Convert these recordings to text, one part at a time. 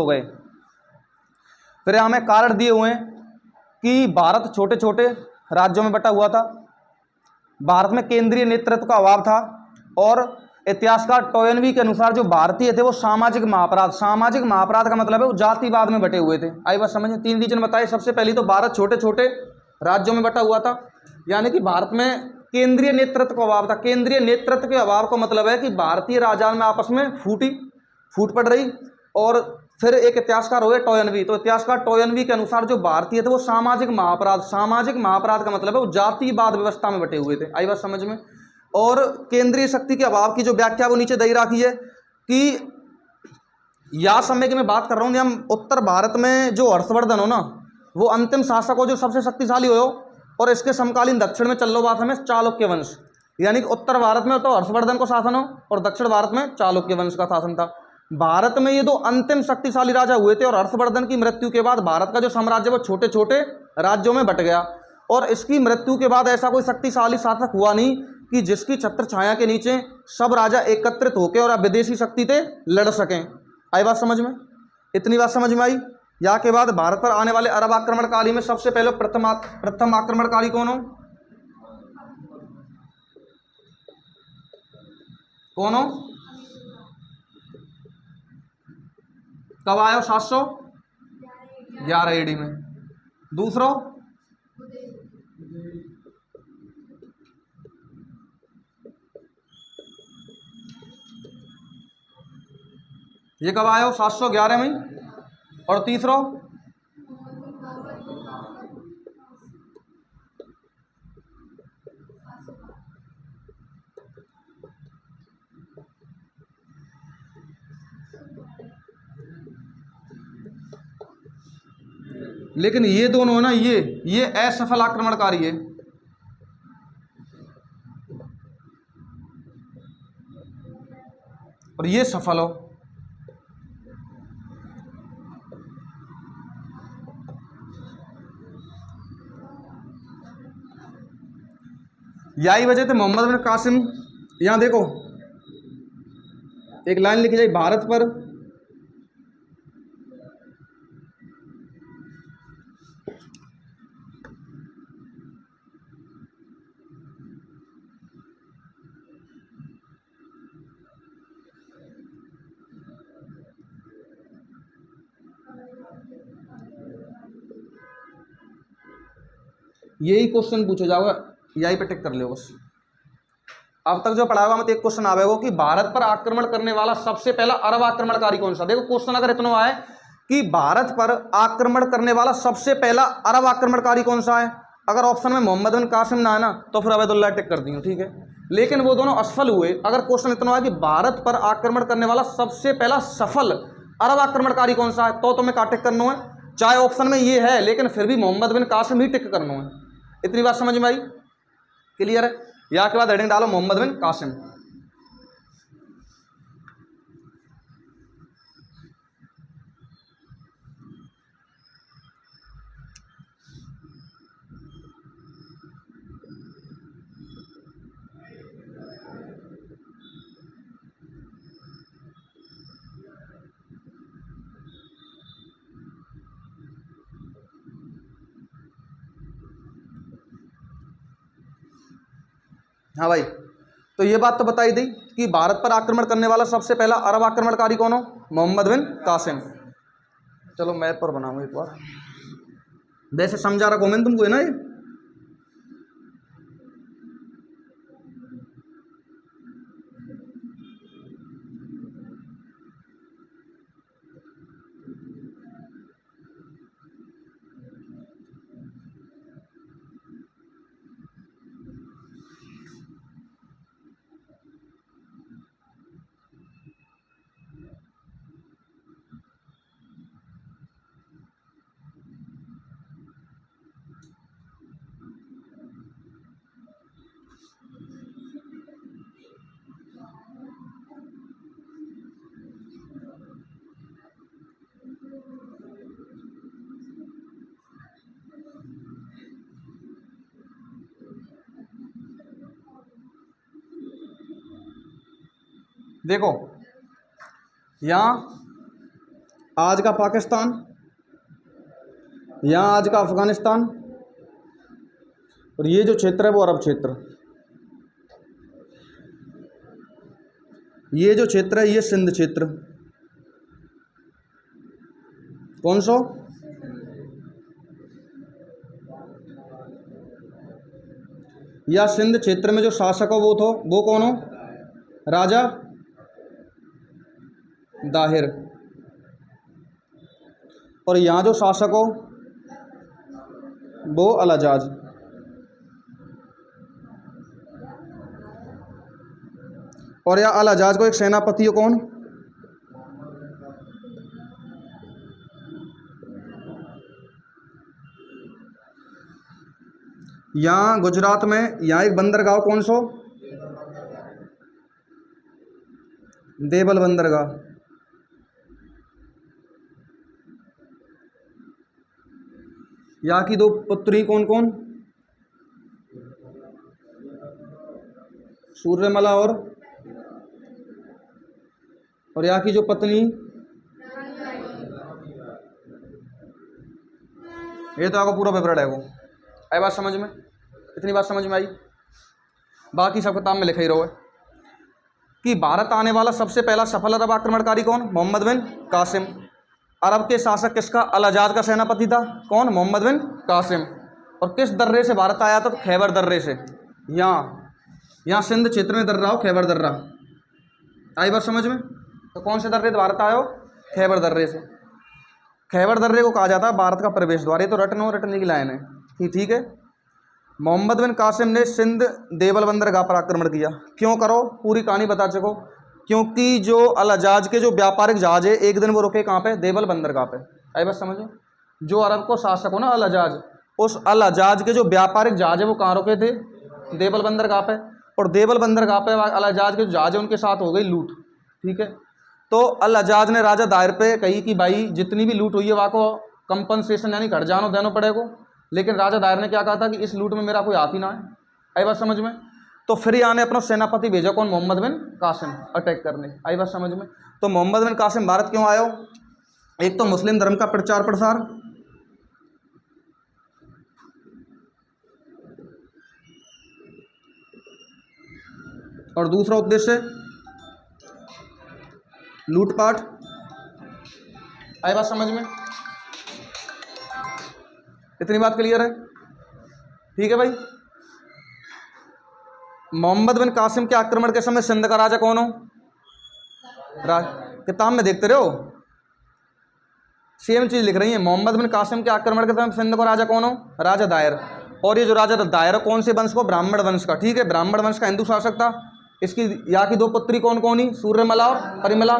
गए। फिर यहाँ हमें कारण दिए हुए हैं कि भारत छोटे छोटे राज्यों में बटा हुआ था, भारत में केंद्रीय नेतृत्व का अभाव था, और इतिहासकार टोयनबी के अनुसार जो भारतीय थे वो सामाजिक महाअपराध का मतलब है वो जातिवाद में बटे हुए थे। आई बात समझ में? 3 रीजन बताए। सबसे पहली तो भारत छोटे छोटे राज्यों में बटा हुआ था, यानी कि भारत में केंद्रीय नेतृत्व का अभाव था। केंद्रीय नेतृत्व के अभाव का मतलब है कि भारतीय राजाओं में आपस में फूट पड़ रही। और फिर एक इतिहासकार हुए टोयनबी, तो इतिहासकार टोयनबी के अनुसार जो भारतीय थे वो सामाजिक महाअपराध का मतलब है वो जातिवाद व्यवस्था में बटे हुए थे। आई बात समझ में? और केंद्रीय शक्ति के अभाव की जो व्याख्या वो नीचे दे रखी है कि या समय की मैं बात कर रहा हूँ, हम उत्तर भारत में जो हर्षवर्धन हो ना, वो अंतिम शासक हो जो सबसे शक्तिशाली हो, और इसके समकालीन दक्षिण में चल्लोवास में चालुक्य वंश, यानी कि उत्तर भारत में तो हर्षवर्धन को शासन हो और दक्षिण भारत में चालुक्य वंश का शासन था। भारत में ये 2 अंतिम शक्तिशाली राजा हुए थे, और हर्षवर्धन की मृत्यु के बाद भारत का जो साम्राज्य वो छोटे छोटे राज्यों में बट गया। और इसकी मृत्यु के बाद ऐसा कोई शक्तिशाली शासक हुआ नहीं कि जिसकी छत्र छाया के नीचे सब राजा एकत्रित होकर और विदेशी शक्ति से लड़ सकें। आई बात समझ में? इतनी बात समझ में आई? यहाँ के बाद भारत पर आने वाले अरब आक्रमणकारी में सबसे पहले प्रथम आक्रमणकारी कौन हो? कब आयो? 711 AD में। दूसरा ये कब आयो? 711 में। और तीसरा लेकिन ये दोनों है ना, ये असफल आक्रमणकारी है, और ये सफल हो। यही वजह थे मोहम्मद बिन कासिम। यहां देखो एक लाइन लिखी जाए, भारत पर यही क्वेश्चन पूछा जाएगा, यही पे टिक कर लो बस। अब तक जो पढ़ा हुआ मत एक क्वेश्चन आवेगा कि भारत पर आक्रमण करने वाला सबसे पहला अरब आक्रमणकारी कौन सा। देखो क्वेश्चन अगर इतना आए कि भारत पर आक्रमण करने वाला सबसे पहला अरब आक्रमणकारी कौन सा है, अगर ऑप्शन में मोहम्मद बिन कासिम ना है ना तो फिर अबैदुल्लाह टिक कर दी, ठीक है। लेकिन वो दोनों असफल हुए। अगर क्वेश्चन इतना है कि भारत पर आक्रमण करने वाला सबसे पहला सफल अरब आक्रमणकारी कौन सा है, तो तुम्हें का टिक करना है। चाहे ऑप्शन में ये है लेकिन फिर भी मोहम्मद बिन कासिम ही टिक करना है। इतनी बात समझ में आई? क्लियर है? यहाँ के बाद हेडिंग डालो मोहम्मद बिन कासिम। हाँ भाई, तो ये बात तो बताई दी कि भारत पर आक्रमण करने वाला सबसे पहला अरब आक्रमणकारी कौन हो? मोहम्मद बिन कासिम। चलो मैप पर बनाऊं एक बार, वैसे समझा रखो मैंने तुमको है ना ये। देखो यहाँ आज का पाकिस्तान, यहाँ आज का अफगानिस्तान, और ये जो क्षेत्र है वो अरब क्षेत्र। ये जो क्षेत्र है ये सिंध क्षेत्र। कौन सा? या सिंध क्षेत्र में जो शासक हो वो कौन हो? राजा दाहिर। और यहाँ जो शासक हो वो अल-हज्जाज। और या अल-हज्जाज को एक सेनापति हो कौन? यहाँ गुजरात में यहाँ एक बंदरगाह कौन सो? देवल बंदरगाह। यहाँ की दो पुत्री कौन कौन? सूर्यमला और यहाँ की जो पत्नी, ये तो आपको पूरा विवरण है वो। आई बात समझ में? इतनी बात समझ में आई? बाकी सब किताब में लिखा ही रहो है कि भारत आने वाला सबसे पहला सफल अरब आक्रमणकारी कौन? मोहम्मद बिन कासिम। अरब के शासक किसका? अल-हज्जाज का सेनापति था। कौन? मोहम्मद बिन कासिम। और किस दर्रे से भारत आया था? खैबर दर्रे से। यहाँ सिंध क्षेत्र में दर्रा हो, खैबर दर्रा। आई बात समझ में? तो कौन से दर्रे से भारत आए हो? खैबर दर्रे से। खैबर दर्रे को कहा जाता है भारत का प्रवेश द्वार। ये तो रटने की लाइन है कि ठीक है। मोहम्मद बिन कासिम ने सिंध देवल बंदरगाह पर आक्रमण किया। क्यों करो? पूरी कहानी बता सको। क्योंकि जो अल-हज्जाज के जो व्यापारिक जहाज है एक दिन वो रुके कहाँ पे? देवल बंदरगाह पे। आई बात समझो? जो अरब को शासक हो ना अल-हज्जाज, उस अल-हज्जाज के जो व्यापारिक जहाज है वो कहाँ रुके थे? देवल बंदरगाह पे। और देवल बंदरगाह पे अल-हज्जाज के जो जहाज है उनके साथ हो गई लूट। ठीक है। तो अल-हज्जाज ने राजा दाहिर पे कही कि भाई जितनी भी लूट हुई है वहाँ को कंपनसेशन यानी घर जानो देना पड़ेगा। लेकिन राजा दाहिर ने क्या कहा था कि इस लूट में मेरा कोई हाथ ही ना है। आई बात समझ में? तो फिर यहाँ ने अपना सेनापति भेजा कौन? मोहम्मद बिन कासिम अटैक करने। आई बात समझ में? तो मोहम्मद बिन कासिम भारत क्यों आयो? एक तो मुस्लिम धर्म का प्रचार प्रसार, और दूसरा उद्देश्य लूटपाट। आई बात समझ में? इतनी बात क्लियर है? ठीक है भाई। मोहम्मद बिन कासिम के आक्रमण के समय सिंध का राजा कौन हो? किताब में देखते रहो सेम चीज लिख रही है। मोहम्मद बिन कासिम के आक्रमण के समय सिंध का राजा कौन हो? राजा दाहिर। और ये जो राजा दाहिर है कौन से वंश को? ब्राह्मण वंश का। ठीक है। ब्राह्मण वंश का हिंदू शासक था। इसकी यहाँ की दो पुत्री कौन कौन ही? सूर्यमला और परिमला।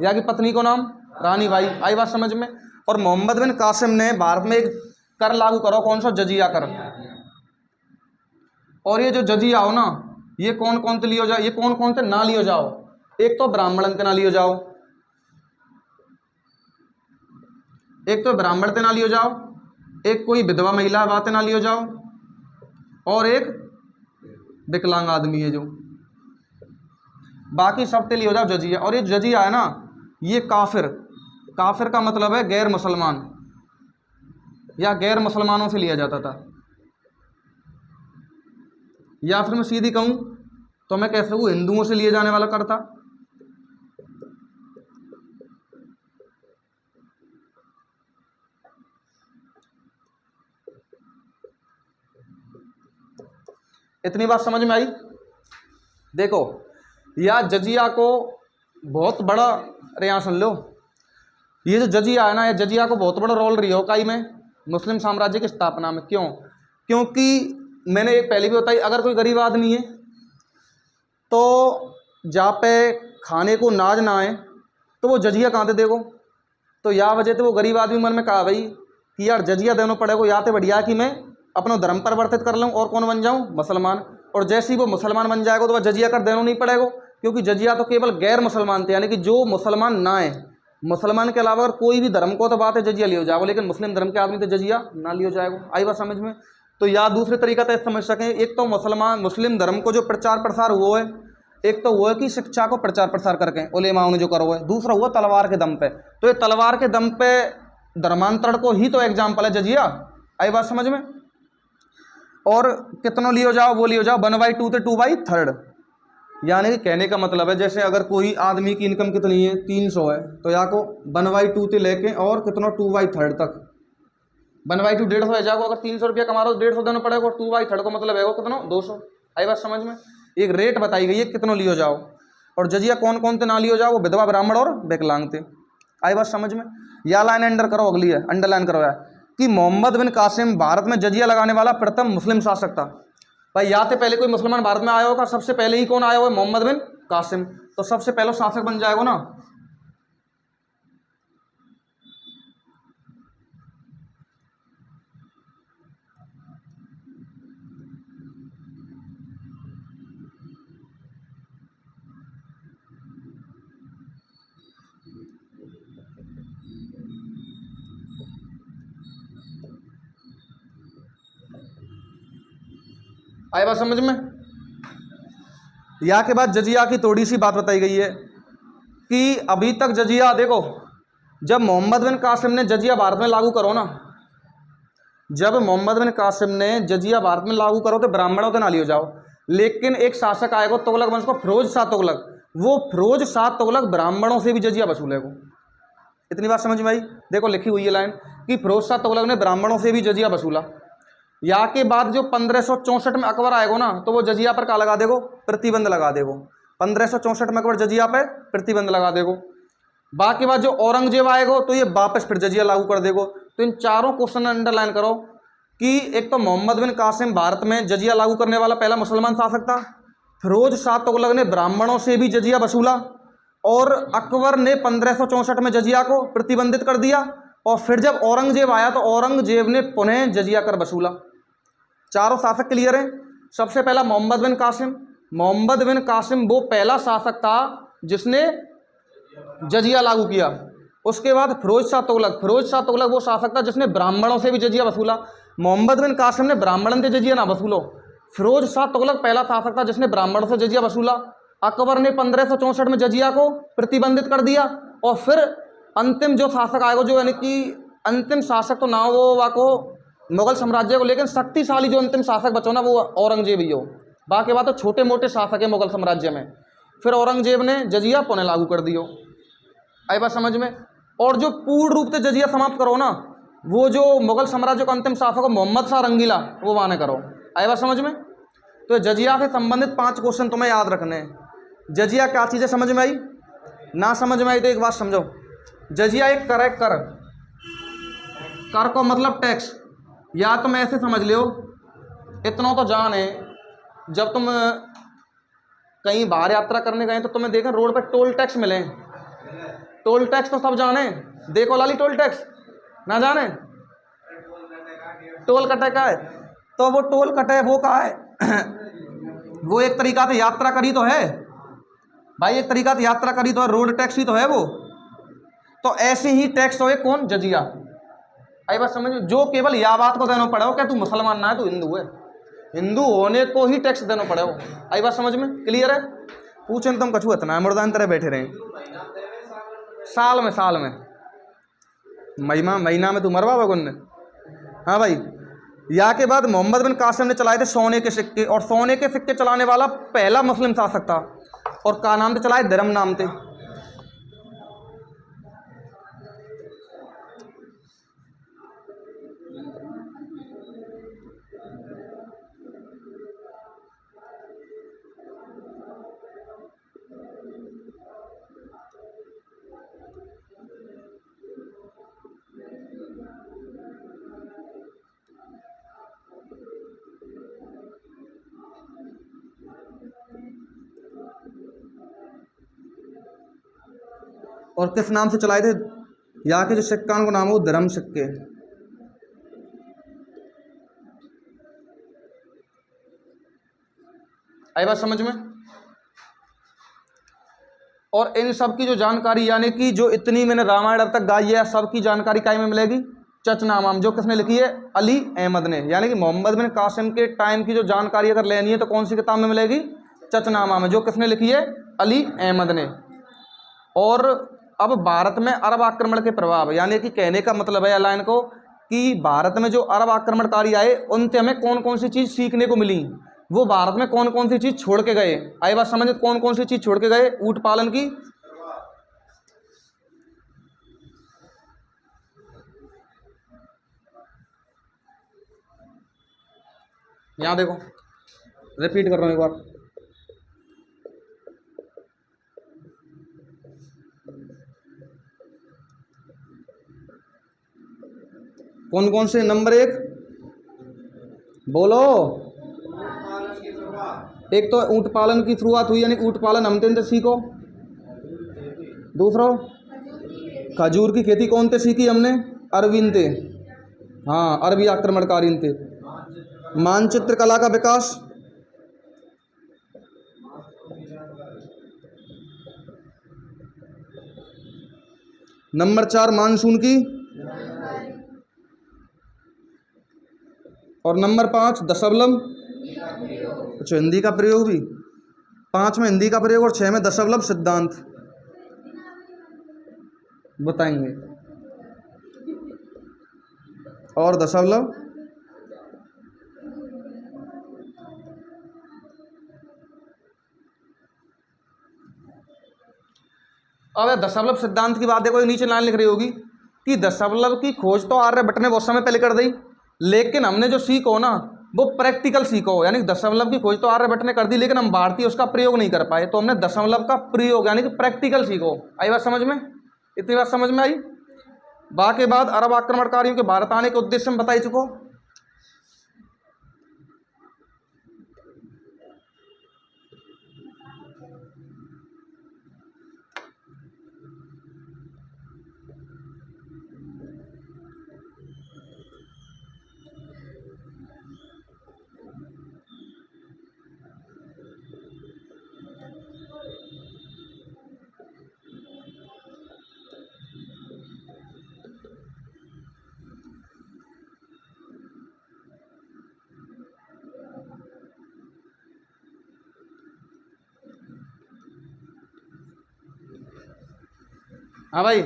यहाँ की पत्नी को नाम रानी बाई। आई बात समझ में? और मोहम्मद बिन कासिम ने भारत में एक कर लागू करो, कौन सा? जजिया कर। और ये जो जजिया हो ना, ये कौन कौन से लियो जाओ? ये कौन कौन से ना लियो जाओ? एक तो ब्राह्मण के ना लियो जाओ, एक तो ब्राह्मण के ना लियो जाओ, एक कोई विधवा महिला बातें ना लियो जाओ, और एक विकलांग आदमी है जो। बाकी सब ते लियो जाओ जजिया। और ये जजिया है ना, ये काफिर, काफिर का मतलब है गैर मुसलमान या गैर मुसलमानों से लिया जाता था। या फिर मैं सीधी कहूं तो मैं कह सकूं हिंदुओं से लिए जाने वाला कर था। इतनी बात समझ में आई? देखो या जजिया को बहुत बड़ा, अरे यहाँ सुन लो, ये जो जजिया है ना, ये जजिया को बहुत बड़ा रोल रही हो काई में मुस्लिम साम्राज्य की स्थापना में। क्यों? क्योंकि मैंने एक पहले भी बताई, अगर कोई गरीब आदमी है तो जहाँ पे खाने को नाज ना आए तो वो जजिया कहाँ से देगो? तो या वजह से वो गरीब आदमी मन में कहा भाई कि यार जजिया देना पड़ेगा, या तो बढ़िया कि मैं अपना धर्म परिवर्तित कर लूँ और कौन बन जाऊँ? मुसलमान। और जैसे ही वो मुसलमान बन जाएगा तो वह जजिया कर देना नहीं पड़ेगा, क्योंकि जजिया तो केवल गैर मुसलमान थे, यानी कि जो मुसलमान ना है, मुसलमान के अलावा अगर कोई भी धर्म को तो बात है जजिया लियो जाएगा, लेकिन मुस्लिम धर्म के आदमी तो जजिया ना लियो जाएगा। आई बात समझ में? तो या दूसरे तरीका तो समझ सकें, एक तो मुसलमान मुस्लिम धर्म को जो प्रचार प्रसार हुआ है एक तो वो है कि शिक्षा को प्रचार प्रसार करके उलेमाओं ने जो करो है, दूसरा हुआ तलवार के दम पे। तो ये तलवार के दम पे धर्मांतरण को ही तो एग्जाम्पल है जजिया। आई बात समझ में? और कितनों लियो जाओ वो लियो जाओ 1/2 से 2/3, यानी कि कहने का मतलब है जैसे अगर कोई आदमी की इनकम कितनी है 300 है, तो या को 1/2 से लेके और कितना 2/3 तक। 1/2 150 है, जाओ अगर 300 रुपया कमा रहे हो 150 देना पड़ेगा, 2/3 को मतलब है वो कितना 200। आई बात समझ में? एक रेट बताई गई है कितनों लियो जाओ। और जजिया कौन कौन थे ना लियो जाओ, वो विधवा ब्राह्मण और विकलांग थे। आई बात समझ में? या लाइन अंडर करो, अगली है अंडरलाइन करो यार, कि मोहम्मद बिन कासिम भारत में जजिया लगाने वाला प्रथम मुस्लिम शासक था। भाई या तो पहले कोई मुसलमान भारत में आया होगा, सबसे पहले ही कौन आया हुआ है? मोहम्मद बिन कासिम। तो सबसे पहले शासक बन जाएगा ना। आई बात समझ में? या के बाद जजिया की थोड़ी सी बात बताई गई है कि अभी तक जजिया देखो, जब मोहम्मद बिन कासिम ने जजिया भारत में लागू करो ना, जब मोहम्मद बिन कासिम ने जजिया भारत में लागू करो तो ब्राह्मणों के ना लियो जाओ, लेकिन एक शासक आएगा तुगलक वंश को, फिरोज शाह तुगलक, वो फिरोज शाह तुगलक ब्राह्मणों से भी जजिया वसूलेगा। इतनी बात समझ में आई? देखो लिखी हुई है लाइन कि फिरोज शाह तुगलक ने ब्राह्मणों से भी जजिया वसूला। या के बाद जो 1564 में अकबर आएगा ना, तो वो जजिया पर क्या लगा देगो? प्रतिबंध लगा देगो। 1564 में अकबर जजिया पे प्रतिबंध लगा देगो। बाकी बात जो औरंगजेब आएगा तो ये वापस फिर जजिया लागू कर देगो। तो इन चारों क्वेश्चन अंडरलाइन करो कि एक तो मोहम्मद बिन कासिम भारत में जजिया लागू करने वाला पहला मुसलमान शासक था, फिरोज शाह तुगलक ने ब्राह्मणों से भी जजिया वसूला, और अकबर ने 1564 में जजिया को प्रतिबंधित कर दिया, और फिर जब औरंगजेब आया तो औरंगजेब ने पुनः जजिया कर वसूला। चारों शासक क्लियर हैं? सबसे पहला मोहम्मद बिन कासिम। मोहम्मद बिन कासिम वो पहला शासक था जिसने जजिया लागू किया। उसके बाद फिरोज शाह तुगलक, फिरोज शाह तुगलक वो शासक था जिसने ब्राह्मणों से भी जजिया वसूला। मोहम्मद बिन कासिम ने ब्राह्मणों से जजिया ना वसूलो। फिरोज शाह तुगलक पहला शासक था जिसने ब्राह्मणों से जजिया वसूला। अकबर ने 1564 में जजिया को प्रतिबंधित कर दिया, और फिर अंतिम जो शासक आएगा, जो यानी कि अंतिम शासक तो ना हो वाको मुगल साम्राज्य को, लेकिन शक्तिशाली जो अंतिम शासक बचो ना वो औरंगजेब ही हो। बाकी बात तो छोटे मोटे शासक है मुगल साम्राज्य में। फिर औरंगजेब ने जजिया पुनः लागू कर दियो। आई बात समझ में? और जो पूर्ण रूप से जजिया समाप्त करो ना, वो जो मुगल साम्राज्य का अंतिम शासक हो मोहम्मद शाह रंगीला, वो माने करो। आई बात समझ में? तो जजिया से संबंधित 5 क्वेश्चन तुम्हें याद रखने हैं। जजिया क्या चीज़ है, समझ में आई? ना समझ में आई तो एक बात समझो, जजिया एक कर है, कर। कर को मतलब टैक्स, या तुम ऐसे समझ लो, इतना तो जान है, जब तुम कहीं बाहर यात्रा करने गए तो तुम्हें देखा रोड पर टोल टैक्स मिले। टोल टैक्स तो सब जाने, देखो लाली टोल टैक्स ना जाने? टोल कटे का है, तो वो टोल कटे वो का है वो एक तरीका से यात्रा करी तो है भाई, एक तरीका से यात्रा करी तो है, रोड टैक्स ही तो है वो। तो ऐसे ही टैक्स हो कौन? जजिया। आई बात समझ में? जो केवल या बात को देना पड़े हो क्या तू मुसलमान ना है, तू हिंदू है, हिंदू होने को ही टैक्स देना पड़े हो। आई बात समझ में? क्लियर है? पूछें तुम कछू इतना है, मुर्दान तरह बैठे रहे। साल में महीना में तू मरवा बगुन ने। हाँ भाई, या के बाद मोहम्मद बिन कासिम ने चलाए थे सोने के सिक्के, और सोने के सिक्के चलाने वाला पहला मुस्लिम शासक था, और का नाम थे चलाए? धर्म नाम थे। और किस नाम से चलाए थे? यहाँ के जो सिक्का उनका नाम है वो धर्म सिक्के। आई बात समझ में? और इन सब की जो जानकारी, यानी कि जो इतनी मैंने रामायण अब तक गाई है, सबकी जानकारी काय में मिलेगी? चचनामा, जो किसने लिखी है? अली अहमद ने। यानी कि मोहम्मद बिन कासिम के टाइम की जो जानकारी अगर लेनी है तो कौन सी किताब में मिलेगी? चचनामा में, जो किसने लिखी है? अली अहमद ने। और अब भारत में अरब आक्रमण के प्रभाव, यानी कि कहने का मतलब है लाइन को कि भारत में जो अरब आक्रमणकारी आए उनसे हमें कौन कौन सी चीज़ सीखने को मिली, वो भारत में कौन कौन सी चीज़ छोड़ के गए। आई बात समझ? कौन कौन सी चीज़ छोड़ के गए? ऊँट पालन की, यहाँ देखो रिपीट कर रहा हूँ एक बार, कौन कौन से? नंबर एक बोलो। एक तो ऊँट पालन की शुरुआत हुई, यानी ऊँट पालन हम थे सीखो। दूसरा खजूर की खेती कौन थे सीखी हमने? अरविंद थे, हाँ अरबी आक्रमणकारी थे। मानचित्र कला का विकास, नंबर 4 मानसून की, और नंबर 5 दशवलम। अच्छा हिंदी का प्रयोग भी, 5 में हिंदी का प्रयोग और 6 में दशवलम सिद्धांत बताएंगे। और दशवलम अब दशवलम सिद्धांत की बात देखो, नीचे लाइन लिख रही होगी कि दशवलम की खोज तो आर्यभट्ट ने बहुत समय पहले कर दी, लेकिन हमने जो सीखो ना वो प्रैक्टिकल सीखो। यानी दशमलव की खोज तो आर्यभट्ट ने कर दी, लेकिन हम भारतीय उसका प्रयोग नहीं कर पाए, तो हमने दशमलव का प्रयोग यानी कि प्रैक्टिकल सीखो। आई बात समझ में? इतनी बात समझ में आई? बाकी बाद अरब आक्रमणकारियों के भारत आने के उद्देश्य में बता ही चुको। हाँ भाई।